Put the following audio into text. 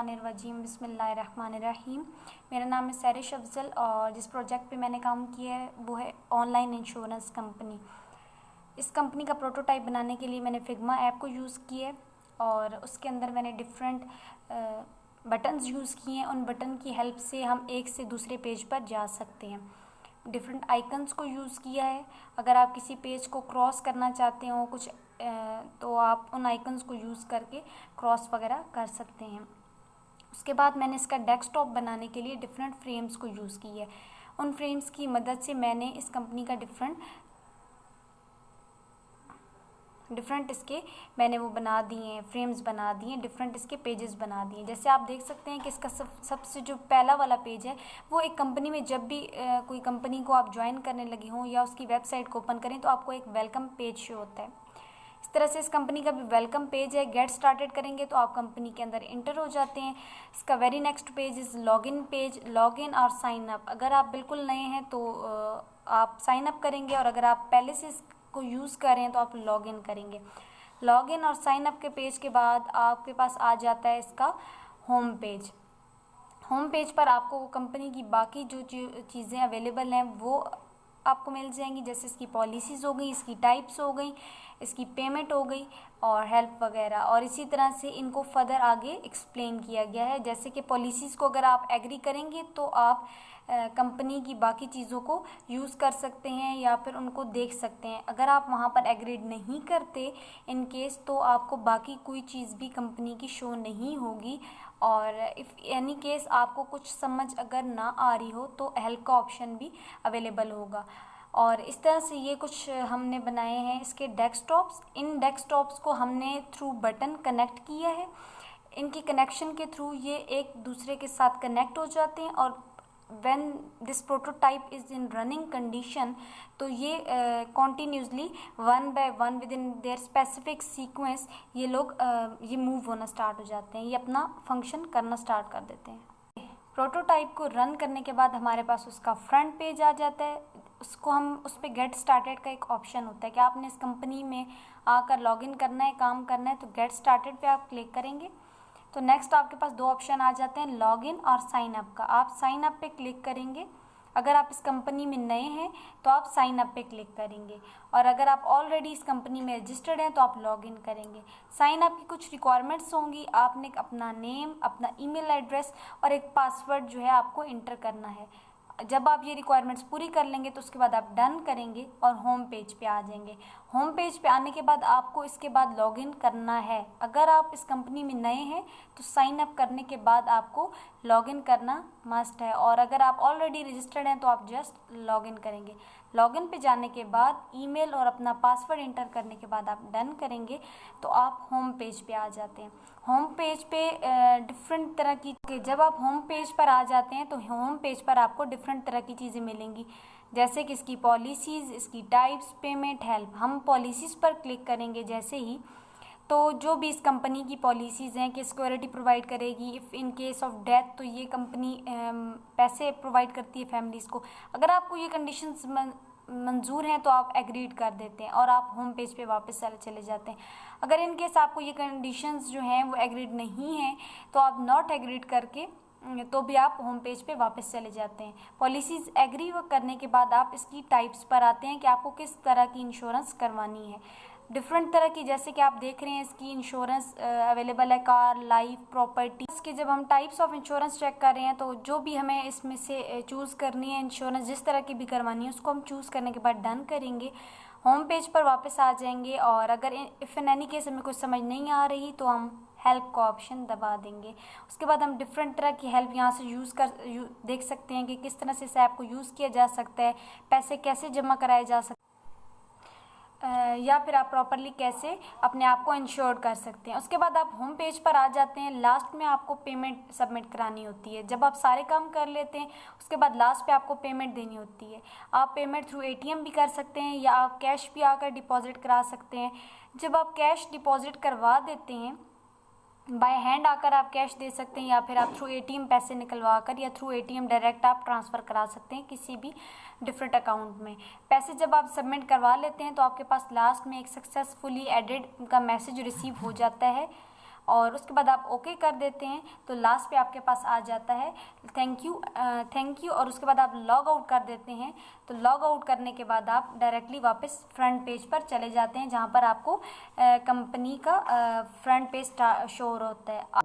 मिनश्शैतानिर्रजीम बिस्मिल्लाहिर्रहमानिर्रहीम। मेरा नाम है सैरिश अफजल और जिस प्रोजेक्ट पे मैंने काम किया है वो है ऑनलाइन इंश्योरेंस कंपनी। इस कंपनी का प्रोटोटाइप बनाने के लिए मैंने फिग्मा ऐप को यूज़ किया है और उसके अंदर मैंने डिफरेंट बटन्स यूज़ किए हैं। उन बटन की हेल्प से हम एक से दूसरे पेज पर जा सकते हैं। डिफरेंट आइकन्स को यूज़ किया है। अगर आप किसी पेज को क्रॉस करना चाहते हो कुछ तो आप उन आइकन्स को यूज़ करके क्रॉस वगैरह कर सकते हैं। उसके बाद मैंने इसका डेस्कटॉप बनाने के लिए डिफरेंट फ्रेम्स को यूज़ किया है। उन फ्रेम्स की मदद से मैंने इस कंपनी का डिफरेंट इसके मैंने वो बना दिए हैं, फ्रेम्स बना दिए हैं, डिफरेंट इसके पेजेस बना दिए हैं। जैसे आप देख सकते हैं कि इसका सबसे जो पहला वाला पेज है वो एक कंपनी में जब भी कोई कंपनी को आप ज्वाइन करने लगे हों या उसकी वेबसाइट को ओपन करें तो आपको एक वेलकम पेज शो होता है। इस तरह से इस कंपनी का भी वेलकम पेज है। गेट स्टार्टेड करेंगे तो आप कंपनी के अंदर इंटर हो जाते हैं। इसका very next page is login page, login और साइन अप। अगर आप बिल्कुल नए हैं तो आप साइन अप करेंगे और अगर आप पहले से को यूज़ कर रहे हैं तो आप लॉगिन करेंगे। लॉगिन और साइन अप के पेज के बाद आपके पास आ जाता है इसका होम पेज। होम पेज पर आपको कंपनी की बाकी जो चीज़ें अवेलेबल हैं वो आपको मिल जाएंगी। जैसे इसकी पॉलिसीज़ हो गई, इसकी टाइप्स हो गई, इसकी पेमेंट हो गई और हेल्प वगैरह। और इसी तरह से इनको फर्दर आगे एक्सप्लेन किया गया है। जैसे कि पॉलिसीज़ को अगर आप एग्री करेंगे तो आप कंपनी की बाकी चीज़ों को यूज़ कर सकते हैं या फिर उनको देख सकते हैं। अगर आप वहाँ पर एग्रीड नहीं करते इन केस तो आपको बाकी कोई चीज़ भी कंपनी की शो नहीं होगी। और इफ़ एनी केस आपको कुछ समझ अगर ना आ रही हो तो हेल्प का ऑप्शन भी अवेलेबल होगा। और इस तरह से ये कुछ हमने बनाए हैं इसके डेस्कटॉप्स। इन डेस्कटॉप्स को हमने थ्रू बटन कनेक्ट किया है। इनकी कनेक्शन के थ्रू ये एक दूसरे के साथ कनेक्ट हो जाते हैं और when this prototype is in running condition तो ये continuously one by one within their specific sequence ये लोग ये मूव होना स्टार्ट हो जाते हैं, ये अपना फंक्शन करना स्टार्ट कर देते हैं। प्रोटोटाइप को रन करने के बाद हमारे पास उसका फ्रंट पेज आ जाता है। उसको हम उस पर गेट स्टार्टेड का एक ऑप्शन होता है कि आपने इस कंपनी में आकर लॉगिन करना है, काम करना है तो गेट स्टार्टेड पे आप क्लिक करेंगे तो नेक्स्ट आपके पास दो ऑप्शन आ जाते हैं, लॉगिन और साइन अप का। आप साइन अप पे क्लिक करेंगे। अगर आप इस कंपनी में नए हैं तो आप साइन अप पे क्लिक करेंगे और अगर आप ऑलरेडी इस कंपनी में रजिस्टर्ड हैं तो आप लॉगिन करेंगे। साइन अप की कुछ रिक्वायरमेंट्स होंगी। आपने अपना नेम, अपना ईमेल एड्रेस और एक पासवर्ड जो है आपको इंटर करना है। जब आप ये रिक्वायरमेंट्स पूरी कर लेंगे तो उसके बाद आप डन करेंगे और होम पेज पे आ जाएंगे। होम पेज पे आने के बाद आपको इसके बाद लॉगिन करना है। अगर आप इस कंपनी में नए हैं तो साइन अप करने के बाद आपको लॉगिन करना मस्ट है और अगर आप ऑलरेडी रजिस्टर्ड हैं तो आप जस्ट लॉगिन करेंगे। लॉगिन पे जाने के बाद ईमेल और अपना पासवर्ड इंटर करने के बाद आप डन करेंगे तो आप होम पेज पे आ जाते हैं। होम पेज पे डिफरेंट तरह की जब आप होम पेज पर आ जाते हैं तो होम पेज पर आपको डिफरेंट तरह की चीज़ें मिलेंगी जैसे कि इसकी पॉलिसीज़, इसकी टाइप्स, पेमेंट, हेल्प। हम पॉलिसीज़ पर क्लिक करेंगे जैसे ही तो जो भी इस कंपनी की पॉलिसीज़ हैं कि सिक्योरिटी प्रोवाइड करेगी if in case of death तो ये कंपनी पैसे प्रोवाइड करती है फैमिलीज़ को। अगर आपको ये कंडीशंस मंजूर हैं तो आप एग्रीड कर देते हैं और आप होम पेज पे वापस चले जाते हैं। अगर इन केस आपको ये कंडीशंस जो हैं वो एग्रीड नहीं हैं तो आप नॉट एग्रीड करके तो भी आप होम पेज पे वापस चले जाते हैं। पॉलिसीज़ एग्री करने के बाद आप इसकी टाइप्स पर आते हैं कि आपको किस तरह की इंश्योरेंस करवानी है। डिफरेंट तरह की जैसे कि आप देख रहे हैं इसकी इंश्योरेंस अवेलेबल है, कार, लाइफ, प्रॉपर्टी। इसके जब हम टाइप्स ऑफ इंश्योरेंस चेक कर रहे हैं तो जो भी हमें इसमें से चूज़ करनी है इंश्योरेंस जिस तरह की भी करवानी है उसको हम चूज़ करने के बाद डन करेंगे। होम पेज पर वापस आ जाएंगे और अगर इफ़ इन एनी केस हमें कुछ समझ नहीं आ रही तो हम हेल्प का ऑप्शन दबा देंगे। उसके बाद हम डिफरेंट तरह की हेल्प यहाँ से देख सकते हैं कि किस तरह से इस ऐप को यूज़ किया जा सकता है, पैसे कैसे जमा कराए जा सकते या फिर आप प्रॉपरली कैसे अपने आप को इंश्योर कर सकते हैं। उसके बाद आप होम पेज पर आ जाते हैं। लास्ट में आपको पेमेंट सबमिट करानी होती है। जब आप सारे काम कर लेते हैं उसके बाद लास्ट पे आपको पेमेंट देनी होती है। आप पेमेंट थ्रू एटीएम भी कर सकते हैं या आप कैश भी आकर डिपॉजिट करा सकते हैं। जब आप कैश डिपॉजिट करवा देते हैं बाय हैंड आकर आप कैश दे सकते हैं या फिर आप थ्रू एटीएम पैसे निकलवा कर या थ्रू एटीएम डायरेक्ट आप ट्रांसफ़र करा सकते हैं किसी भी डिफरेंट अकाउंट में। पैसे जब आप सबमिट करवा लेते हैं तो आपके पास लास्ट में एक सक्सेसफुली एडेड का मैसेज रिसीव हो जाता है और उसके बाद आप ओके कर देते हैं तो लास्ट पे आपके पास आ जाता है थैंक यू और उसके बाद आप लॉग आउट कर देते हैं। तो लॉग आउट करने के बाद आप डायरेक्टली वापस फ्रंट पेज पर चले जाते हैं जहाँ पर आपको कंपनी का फ्रंट पेज शो होता है।